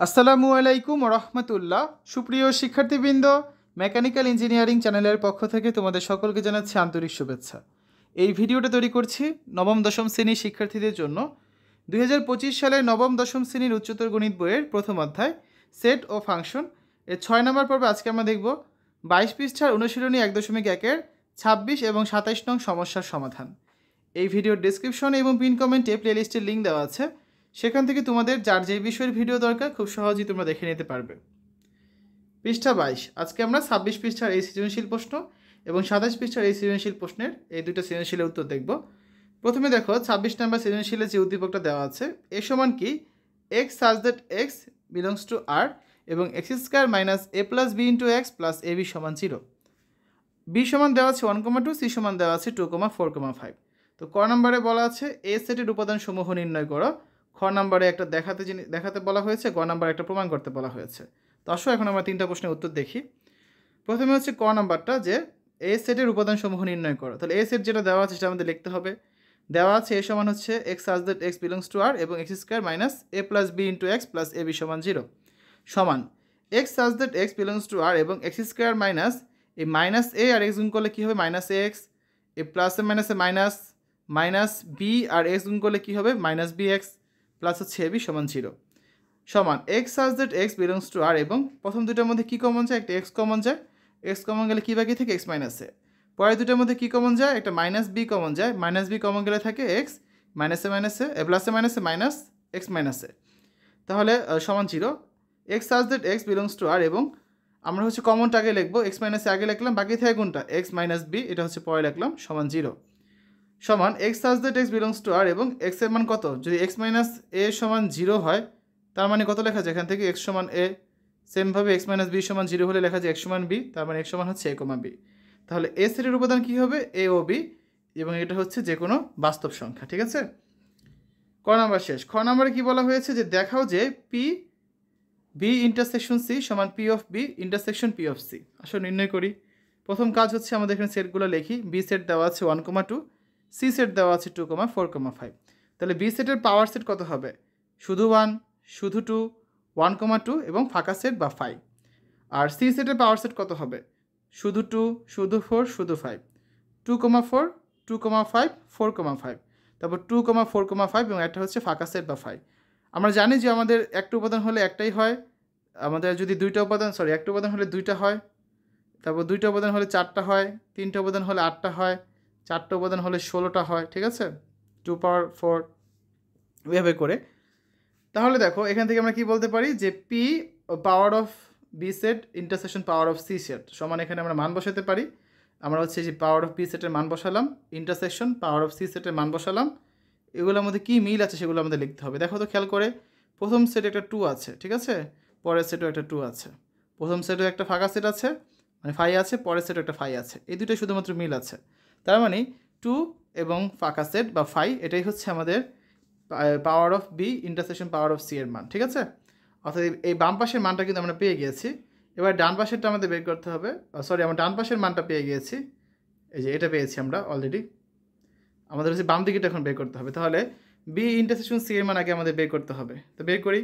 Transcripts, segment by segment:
আসসালামু আলাইকুম রহমতুল্লাহ। সুপ্রিয় শিক্ষার্থীবৃন্দ, মেকানিক্যাল ইঞ্জিনিয়ারিং চ্যানেলের পক্ষ থেকে তোমাদের সকলকে জানাচ্ছি আন্তরিক শুভেচ্ছা। এই ভিডিওটা তৈরি করছি নবম দশম শ্রেণীর শিক্ষার্থীদের জন্য। 2025 সালের নবম দশম শ্রেণীর উচ্চতর গণিত বইয়ের প্রথম অধ্যায় সেট ও ফাংশন এর 6 নম্বর পর্বে আজকে আমরা দেখব 22 পৃষ্ঠার অনুশীলনী 1.1-এর 26 এবং 27 নং সমস্যার সমাধান। এই ভিডিওর ডেসক্রিপশনে এবং পিন কমেন্টে প্লেলিস্টের লিঙ্ক দেওয়া আছে, সেখান থেকে তোমাদের যার যে বিষয়ের ভিডিও দরকার খুব সহজেই তোমরা দেখে নিতে পারবে। পৃষ্ঠা 22, আজকে আমরা 26 পৃষ্ঠার এই সৃজনশীল প্রশ্ন এবং 27 পৃষ্ঠার এই সৃজনশীল প্রশ্নের এই দুটো সৃজনশীলের উত্তর দেখব। প্রথমে দেখো 26 নম্বর সৃজনশীলের যে উদ্দীপকটা দেওয়া আছে, এ সমান কি x such that x belongs to R এবং x square minus a plus b into x plus a b সমান 0। বি সমান দেওয়া আছে 1,2, সি সমান দেওয়া আছে 2,4,5। তো ক নম্বরে বলা আছে এ সেটের উপাদান সমূহ নির্ণয় করো। খ নম্বরে একটা দেখাতে বলা হয়েছে, গ নম্বরে একটা প্রমাণ করতে বলা হয়েছে। তো আসো এখন আমরা তিনটা প্রশ্নের উত্তর দেখি। প্রথমে হচ্ছে ক নাম্বারটা, যে এ সেটের উপাদান সমূহ নির্ণয় করো। তাহলে এ সেট যেটা দেওয়া আছে সেটা আমাদের লিখতে হবে। দেওয়া আছে এ সমান হচ্ছে x such that x belongs to R এবং x square minus a plus b into x plus a b সমান 0 সমান x such that x belongs to R এবং এক্স স্কোয়ার মাইনাস এই মাইনাস এ আর এক্স গুণ করলে কী হবে minus এ x, এ প্লাসে মাইনাসে মাইনাস মাইনাস বি আর এক্স গুণ করলে কী হবে মাইনাস বি এক্স প্লাস হচ্ছে এ বি সমান 0 সমান x such that x belongs to R এবং প্রথম দুটোর মধ্যে কী কমন যায়, একটা এক্স কমন যায়, এক্স কমন গেলে কী বাকি থাকে এক্স মাইনাস এ। পরের দুটোর মধ্যে কী কমন যায়, একটা মাইনাস বি কমন যায়, মাইনাস বি কমন গেলে থাকে এক্স মাইনাসে মাইনাসে এ প্লাসে মাইনাসে মাইনাস এক্স মাইনাসে, তাহলে সমান 0। X such that x belongs to R এবং আমরা হচ্ছে কমনটা আগে লিখবো, এক্স মাইনাসে আগে লিখলাম, বাকি থাকে কোনটা এক্স মাইনাস বি, এটা হচ্ছে পরে লিখলাম সমান 0 সমান x such that x belongs to R এবং এক্স এর মান কত, যদি এক্স মাইনাস এ সমান 0 হয় তার মানে কত লেখা যায় এখান থেকে এক্স সমান এ, সেমভাবে এক্স মাইনাস বি সমান 0 হলে লেখা যায় এক্স সমান বি, তার মানে এক্স সমান হচ্ছে এ কমা বি। তাহলে এ সেটের উপাদান কী হবে এ ও বি এবং এটা হচ্ছে যে কোনো বাস্তব সংখ্যা। ঠিক আছে, ক নাম্বার শেষ। খ নাম্বারে কী বলা হয়েছে, যে দেখাও যে পি বি ইন্টারসেকশন সি সমান P of B intersection P of C. আসলে নির্ণয় করি। প্রথম কাজ হচ্ছে আমাদের এখানে সেটগুলো লিখি। বি সেট দেওয়া আছে 1,2, সি সেট দেওয়া আছে 2,4,5। তাহলে বি সেটের পাওয়ার সেট কত হবে, শুধু 1, শুধু 2, 1,2 এবং ফাঁকা সেট বা 5। আর সি সেটের পাওয়ার সেট কত হবে, শুধু 2, শুধু 4, শুধু 5, 2,4, 2,5, 4,5, তারপর 2,4,5 এবং একটা হচ্ছে ফাঁকা সেট বা 5। আমরা জানি যে আমাদের একটা উপাদান হলে একটাই হয়, আমাদের যদি একটা উপাদান হলে দুইটা হয়, তারপর দুইটা উপাদান হলে 4টা হয়, 3টে উপাদান হলে 8টা হয়, 4টে উপাদান হলে 16টা হয়। ঠিক আছে, 2 পাওয়ার 4 এভাবে করে। তাহলে দেখো এখান থেকে আমরা কি বলতে পারি, যে P power of B set intersection power of C set সমান, এখানে আমরা মান বসাতে পারি। আমরা হচ্ছে যে পাওয়ার অফ বি সেটের মান বসালাম, ইন্টারসেকশন পাওয়ার অফ সি সেটের মান বসালাম, এগুলোর মধ্যে কী মিল আছে সেগুলো আমাদের লিখতে হবে। দেখো তো খেয়াল করে, প্রথম সেটে একটা 2 আছে, ঠিক আছে, পরের সেটেও একটা 2 আছে, প্রথম সেটে একটা ফাঁকা সেট আছে মানে 5 আছে, পরের সেটে একটা 5 আছে, এই দুটোই শুধুমাত্র মিল আছে। তার মানে 2 এবং ফাঁকা সেট বা 5 এটাই হচ্ছে আমাদের power of B intersection power of C এর মান। ঠিক আছে, অর্থাৎ এই বাম পাশের মানটা কিন্তু আমরা পেয়ে গিয়েছি। এবার ডান পাশেরটা আমাদের বের করতে হবে। আমরা ডান পাশের মানটা পেয়ে গিয়েছি, এই যে এটা পেয়েছি আমরা অলরেডি। আমাদের হচ্ছে বাম দিকেটা এখন বের করতে হবে। তাহলে বি ইন্টারসেকশন সি এর মান আগে আমাদের বের করতে হবে। তো বের করি,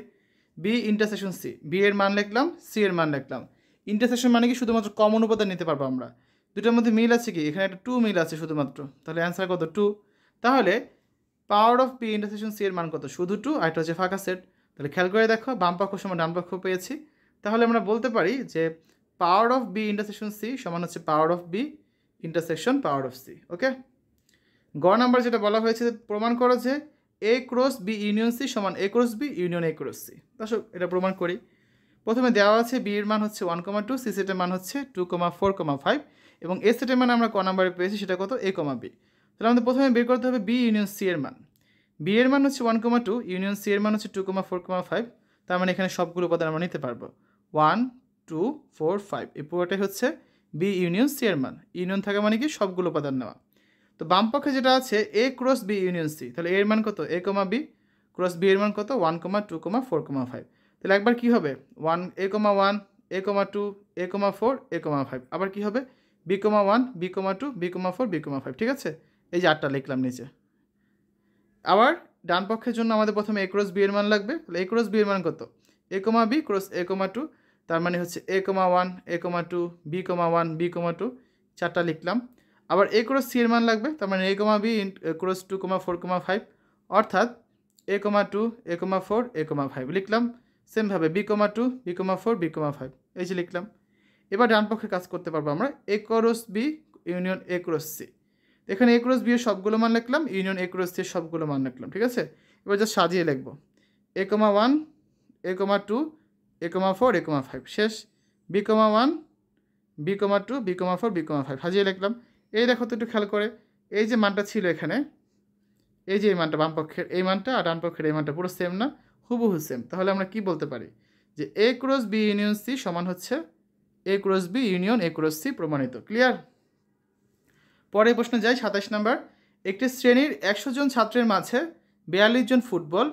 বি ইন্টারসেকশন সি, বি এর মান লিখলাম, সি এর মান লিখলাম। ইন্টারসেকশন মানে কি শুধুমাত্র কমন উপাদান নিতে পারবো আমরা, দুটোর মধ্যে মিল আছে কি, এখানে একটা 2 মিল আছে শুধুমাত্র, তাহলে অ্যান্সার কত 2। তাহলে power of B intersection C এর মান কত, শুধু 2, আর এটা হচ্ছে ফাঁকা সেট। তাহলে খেয়াল করে দেখো বাম পক্ষ সমান ডান পক্ষ পেয়েছি। তাহলে আমরা বলতে পারি যে power of B intersection C সমান হচ্ছে power of B intersection power of C. Okay, গ নাম্বার যেটা বলা হয়েছে, প্রমাণ করো যে A cross B union C সমান A cross B union A cross C. দর্শক এটা প্রমাণ করি। প্রথমে দেওয়া আছে বি এর মান হচ্ছে 1,2, সি সেটের মান হচ্ছে 2,4,5 এবং এ সেটের মান আমরা ক নাম্বারে পেয়েছি সেটা কত এ কমা বি। তাহলে আমাদের প্রথমে বের করতে হবে বি ইউনিয়ন সি এর মান। বি এর মান হচ্ছে 1,2, ইউনিয়ন সি এর মান হচ্ছে 2,4,5, তার মানে এখানে সবগুলো উপাদান আমরা নিতে পারবো। 1, 2, 4, 5 এই পুরোটাই হচ্ছে বি ইউনিয়ন সি এর মান। ইউনিয়ন থাকা মানে কি সবগুলো উপাদান নেওয়া। তো বাম পক্ষে যেটা আছে এ ক্রস বি ইউনিয়ন সি, তাহলে এর মান কত A comma B, cross B এর মান কত 1,2,4,5। তাহলে একবার কি হবে 1 a,1 a,2 a,4 a,5, আবার কি হবে b,1 b,2 b,4 b,5। ঠিক আছে, এই যে 8টা লিখলাম নিচে। আবার ডান পক্ষের জন্য আমাদের প্রথমে এ ক্রস বি এর মান লাগবে। তাহলে এ ক্রস বি এর মান কত, A comma B cross A comma two, তার মানে হচ্ছে A comma one, A comma two, B comma one, B comma two, 4টা লিখলাম। আবার এ ক্রস সি এর মান লাগবে, তার মানে এ কমা বি ক্রস 2 কমা 4 কমা 5, অর্থাৎ এ কমা টু, এ কমা 4, এ কমা 5 লিখলাম। সেমভাবে B comma two, B comma 4, B comma 5, এই যে লিখলাম। এবার ডান পক্ষে কাজ করতে পারবো আমরা, A cross B union A cross C. এখানে এ ক্রস বি এর সবগুলো মান লিখলাম, ইউনিয়ন এ ক্রস সি এর সবগুলো মান লিখলাম, ঠিক আছে। এবার জাস্ট সাজিয়ে লিখবো, এ comma one, A comma two, A comma 4, A comma 5, শেষ। B comma one, B comma two, B comma 4, B comma 5 সাজিয়ে লিখলাম। এই দেখো তো একটু খেয়াল করে, এই যে মানটা ছিল এখানে, এই যে এই মানটা বাম পক্ষের এই মানটা আর ডান পক্ষের এই মানটা পুরো সেম না, হুবহু সেম। তাহলে আমরা কি বলতে পারি যে A cross B union C সমান হচ্ছে A cross B union A cross C, প্রমাণিত। ক্লিয়ার? পরের প্রশ্নে যাই, 27 নম্বর। একটি শ্রেণীর 100 জন ছাত্রের মাঝে 42 জন ফুটবল,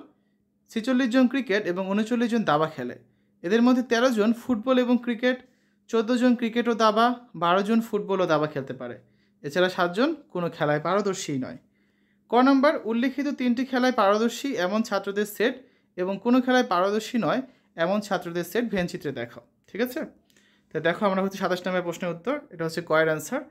46 জন ক্রিকেট এবং 39 জন দাবা খেলে। এদের মধ্যে 13 জন ফুটবল এবং ক্রিকেট, 14 জন ক্রিকেট ও দাবা, 12 জন ফুটবল ও দাবা খেলতে পারে। এছাড়া 7 জন কোনো খেলায় পারদর্শী নয়। ক নম্বর, উল্লিখিত 3টি খেলায় পারদর্শী এমন ছাত্রদের সেট এবং কোনো খেলায় পারদর্শী নয় এমন ছাত্রদের সেট ভেন চিত্রে দেখাও। ঠিক আছে, তো দেখো আমরা হচ্ছে 27 নম্বর প্রশ্নের উত্তর, এটা হচ্ছে কয়ের অ্যান্সার।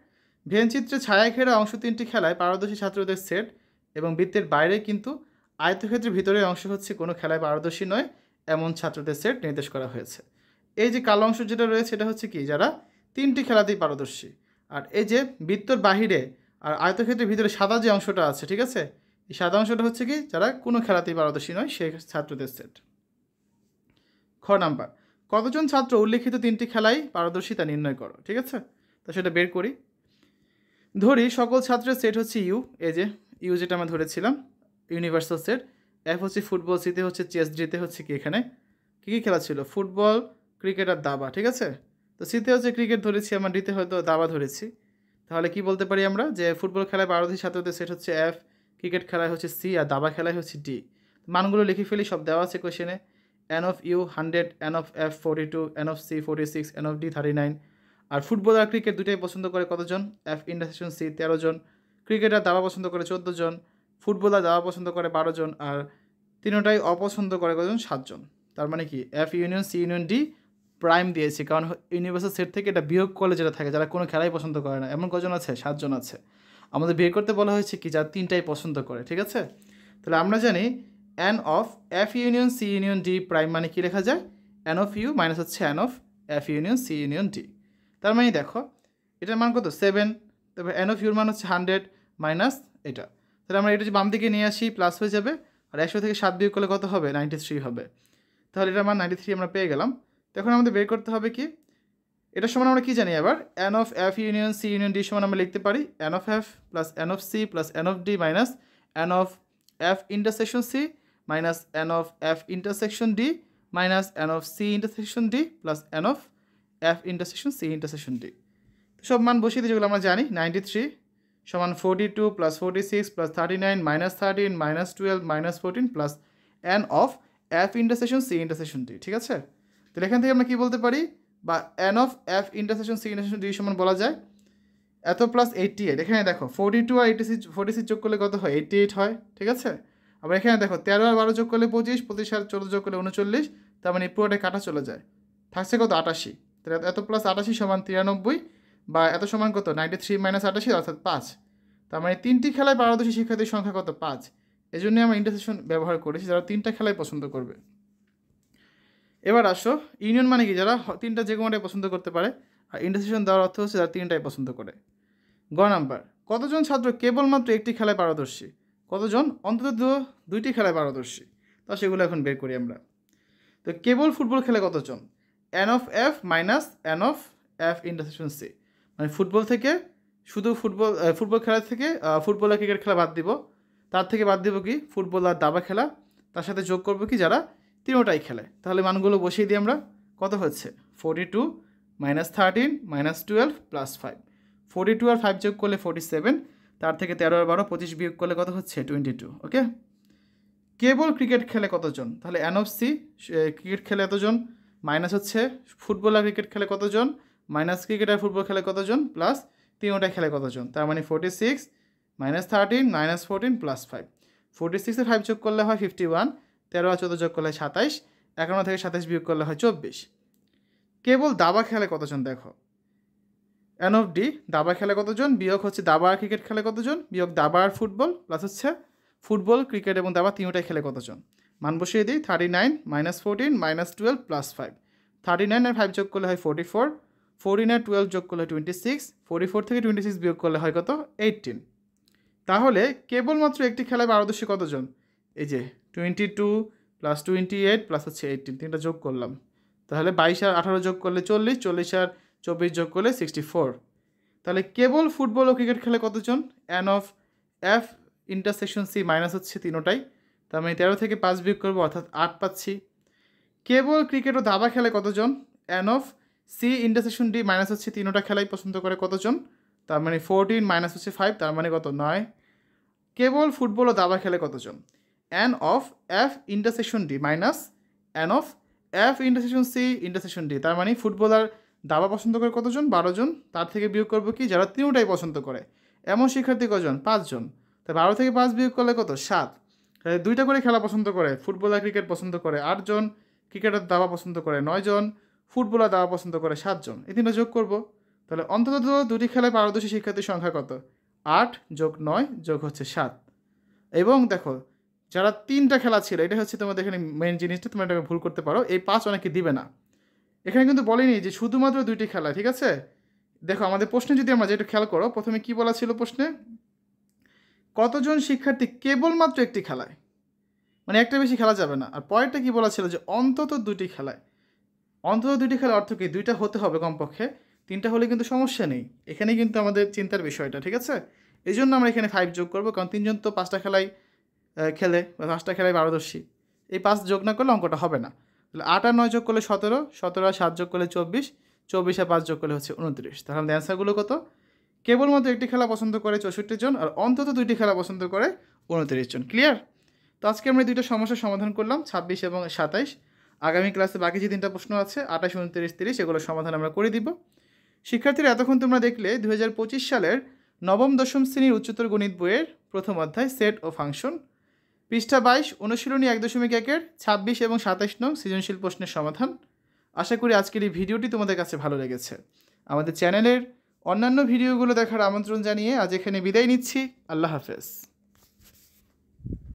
ভেন চিত্রে ছায়া ঘেরা অংশ 3টি খেলায় পারদর্শী ছাত্রদের সেট এবং বৃত্তের বাইরে কিন্তু আয়তক্ষেত্রের ভিতরের অংশ হচ্ছে কোনো খেলায় পারদর্শী নয় এমন ছাত্রদের সেট নির্দেশ করা হয়েছে। এই যে কালো অংশ যেটা রয়েছে এটা হচ্ছে কি, যারা 3টি খেলাতেই পারদর্শী। আর এই যে বৃত্তর বাহিরে আর আয়তক্ষেত্রের ভিতরে সাদা যে অংশটা আছে, ঠিক আছে, এই সাদা অংশটা হচ্ছে কি, যারা কোনো খেলাতেই পারদর্শী নয় সেই ছাত্রদের সেট। খ নাম্বার, কতজন ছাত্র উল্লিখিত 3টি খেলায় পারদর্শী তা নির্ণয় করো। ঠিক আছে, তো সেটা বের করি। ধরি সকল ছাত্রের সেট হচ্ছে ইউ, এই যে ইউ যেটা আমরা ধরেছিলাম ইউনিভার্সাল সেট। এফ হচ্ছে ফুটবল, সিতে হচ্ছে চেস, ডিতে হচ্ছে কি এখানে কী কী খেলা ছিল, ফুটবল, ক্রিকেট আর দাবা। ঠিক আছে, তো সিতে হচ্ছে ক্রিকেট ধরেছি, আমরা ডিতে হয়তো দাবা ধরেছি। তাহলে কি বলতে পারি আমরা, যে ফুটবল খেলায় পারদর্শী ছাত্রদের সেট হচ্ছে এফ, ক্রিকেট খেলায় হচ্ছে সি আর দাবা খেলায় হচ্ছে ডি। মানগুলো লিখে ফেলি, সব দেওয়া আছে কোশ্চেনে। N of U 100, N of F 42, N of C 46, N of D 39। আর ফুটবল আর ক্রিকেট দুটাই পছন্দ করে কতজন, এফ ইন্টারসেকশন সি 13 জন, ক্রিকেট আর দাবা পছন্দ করে 14 জন, ফুটবল আর দাবা পছন্দ করে 12 জন, আর তিনটাই অপছন্দ করে কতজন, 7 জন। তার মানে কি F union C union D prime দিয়েছি, কারণ ইউনিভার্সাল সেট থেকে এটা বিয়োগ করলে যেটা থাকে, যারা কোনো খেলাই পছন্দ করে না, এমন কজন আছে, 7 জন আছে। আমাদের বের করতে বলা হয়েছে কি, যারা 3টাই পছন্দ করে। ঠিক আছে, তাহলে আমরা জানি N of F union C union D prime মানে কি লেখা যায়, এন অফ ইউ মাইনাস হচ্ছে N of F union C union D. তার মানে দেখো এটার মান কত, 7, তারপর এন অফ ইউর মান হচ্ছে 100 মাইনাস এটা। তাহলে আমরা এটা যদি বাম দিকে নিয়ে আসি প্লাস হয়ে যাবে, আর 100 থেকে 7 বিয়োগ করলে কত হবে, 93 হবে। তাহলে এটার মান 93 আমরা পেয়ে গেলাম। তখন আমাদের বের করতে হবে কি, এটার সমান আমরা কি জানি আবার, N of F union C union D সমান আমরা লিখতে পারি N of F plus N of C plus N of D minus N of F intersection C minus N of F intersection D minus N of C intersection D plus N of F intersection C intersection D. সব মান বসিয়ে দিয়ে যেগুলো আমরা জানি, 93 সমান 42 plus 46 plus 39 minus 13 minus 12 minus 14 plus N of F intersection C intersection D. ঠিক আছে, তাহলে এখান থেকে আমরা কী বলতে পারি, বা N of F intersection C intersection D সমান বলা যায় এত প্লাস 88। এখানে দেখো 42 আর 46 যোগ করলে কত হয়, 88 হয়। ঠিক আছে, আবার এখানে দেখো 13 আর 12 যোগ করলে 25, 25 আর 14 যোগ করলে 39, তার মানে পুরোটাই কাটা চলে যায়, থাকছে কত, 88। তাহলে এত প্লাস 88 সমান 93, বা এত সমান কত, 93 মাইনাস 88 অর্থাৎ 5। তার মানে 3টি খেলায় পারদর্শী শিক্ষার্থীর সংখ্যা কত, 5। এই জন্যই আমরা ইন্টারসেকশন ব্যবহার করেছি, যারা 3টা খেলায় পছন্দ করবে। এবার আসো, ইউনিয়ন মানে কি, যারা 3টা যে কোনোটাই পছন্দ করতে পারে, আর ইন্টারসেকশন দেওয়ার অর্থ হচ্ছে যারা 3টাই পছন্দ করে। গ নাম্বার, কতজন ছাত্র কেবলমাত্র একটি খেলায় পারদর্শী, কতজন অন্তত 2টি খেলায় পারদর্শী, তা সেগুলো এখন বের করি আমরা। তো কেবল ফুটবল খেলে কতজন, N of F minus N of F intersection C, মানে ফুটবল থেকে শুধু ফুটবল খেলা থেকে ফুটবল আর ক্রিকেট খেলা বাদ দিব, তার থেকে বাদ দিব কি ফুটবল আর দাবা খেলা, তার সাথে যোগ করবো কি যারা 3টাই খেলে। তাহলে মানগুলো বসিয়ে দিই আমরা, কত হচ্ছে 42 মাইনাস 13 মাইনাস 12 প্লাস 5, 42 আর 5 যোগ করলে 47, তার থেকে 13 আর 12 25 বিয়োগ করলে কত হচ্ছে 22। ওকে, কেবল ক্রিকেট খেলে কতজন, তাহলে এন অফ সি ক্রিকেট খেলে এতজন, মাইনাস হচ্ছে ফুটবল আর ক্রিকেট খেলে কতজন, মাইনাস ক্রিকেট আর ফুটবল খেলে কতজন, প্লাস 3টাই খেলে কতজন, তার মানে 46 মাইনাস 13 মাইনাস 14 প্লাস 5, 46 এ 5 যোগ করলে হয় 51, 13 আর 14 যোগ করলে 27, 51 থেকে 27 বিয়োগ করলে হয় 24। কেবল দাবা খেলে কতজন দেখো, এন অফ ডি দাবা খেলে কতজন বিয়োগ হচ্ছে দাবা আর ক্রিকেট খেলে কতজন বিয়োগ দাবা আর ফুটবল প্লাস হচ্ছে ফুটবল ক্রিকেট এবং দাবা তিনটাই খেলে কতজন। মান বসিয়ে দিই 39 -14 -12 +5। 39 আর 5 যোগ করলে হয় 44, 14 আর 12 যোগ করলে 26, 44 থেকে 26 বিয়োগ করলে হয় কত 18। তাহলে কেবলমাত্র একটি খেলায় পারদর্শী কতজন, এই যে 22 + 28 প্লাস হচ্ছে 18, তিনটা যোগ করলাম, তাহলে 22 আর 18 যোগ করলে 40, 40 আর 24 যোগ করলে 64। তাহলে কেবল ফুটবল ও ক্রিকেট খেলে কতজন, N of F intersection C minus হচ্ছে তিনোটাই, তার মানে 13 থেকে 5 বিয়োগ করবো অর্থাৎ 8 পাচ্ছি। কেবল ক্রিকেট ও দাবা খেলে কতজন, N of C intersection D minus হচ্ছে তিনোটা খেলাই পছন্দ করে কতজন, তার মানে 14 মাইনাস হচ্ছে 5, তার মানে কত 9। কেবল ফুটবল ও দাবা খেলে কতজন, N of F intersection D minus N of F intersection C intersection D, তার মানে ফুটবল আর দাবা পছন্দ করে কতজন 12 জন, তার থেকে বিয়োগ করবো কি যারা তিনটাই পছন্দ করে, এমন শিক্ষার্থী কজন 5 জন, তাই 12 থেকে 5 বিয়োগ করলে কত 7। তাহলে দুইটা করে খেলা পছন্দ করে, ফুটবল আর ক্রিকেট পছন্দ করে 8 জন, ক্রিকেট আর দাবা পছন্দ করে 9 জন, ফুটবল আর দাবা পছন্দ করে 7 জন, এই তিনটা যোগ করবো। তাহলে অন্তত দুটি খেলায় পারদর্শী শিক্ষার্থীর সংখ্যা কত, 8 যোগ 9 যোগ হচ্ছে 7। এবং দেখো যারা তিনটা খেলা ছিল, এটা হচ্ছে তোমাদের এখানে মেন জিনিসটা, তোমরা এটাকে ভুল করতে পারো, এই 5 অনেকে দিবে না, এখানে কিন্তু বলেনি যে শুধুমাত্র দুইটি খেলা, ঠিক আছে। দেখো আমাদের প্রশ্নে যদি আমরা যেটা খেয়াল করো, প্রথমে কি বলা ছিল প্রশ্নে, কতজন শিক্ষার্থী কেবলমাত্র একটি খেলায়, মানে একটা বেশি খেলা যাবে না, আর পরেরটা কি বলা ছিল যে অন্তত দুটি খেলায়। অন্তত দুটি খেলা অর্থ কি, দুইটা হতে হবে কমপক্ষে, তিনটা হলে কিন্তু সমস্যা নেই, এখানেই কিন্তু আমাদের চিন্তার বিষয়টা, ঠিক আছে। এই জন্য আমরা এখানে 5 যোগ করবো, কারণ 3 জন তো 5টা খেলায় খেলে বা 5টা খেলায় পারদর্শী, এই 5 যোগ না করলে অঙ্কটা হবে না। তাহলে 8 আর 9 যোগ করলে 17, 17 আর 7 যোগ করলে 24, 24 আর 5 যোগ করলে হচ্ছে 29। তাহলে আমাদের অ্যান্সারগুলো কত, কেবলমাত্র একটি খেলা পছন্দ করে 64 জন, আর অন্তত দুইটি খেলা পছন্দ করে 29 জন। ক্লিয়ার? তো আজকে আমরা দুইটা সমস্যার সমাধান করলাম, 26 এবং 27। আগামী ক্লাসে বাকি যে 3টা প্রশ্ন আছে 28, 29, 30, এগুলোর সমাধান আমরা করে দিব। শিক্ষার্থীরা এতক্ষণ তোমরা দেখলে 2025 সালের নবম দশম শ্রেণীর উচ্চতর গণিত বইয়ের প্রথম অধ্যায় সেট ও ফাংশন, পৃষ্ঠা 22, অনুশীলনী 1.1-এর 26 এবং 27 নং সৃজনশীল প্রশ্নের সমাধান। আশা করি আজকের এই ভিডিওটি তোমাদের কাছে ভালো লেগেছে। আমাদের চ্যানেলের অন্যান্য ভিডিওগুলো দেখার আমন্ত্রণ জানিয়ে আজ এখানে বিদায় নিচ্ছি। আল্লাহ হাফেজ।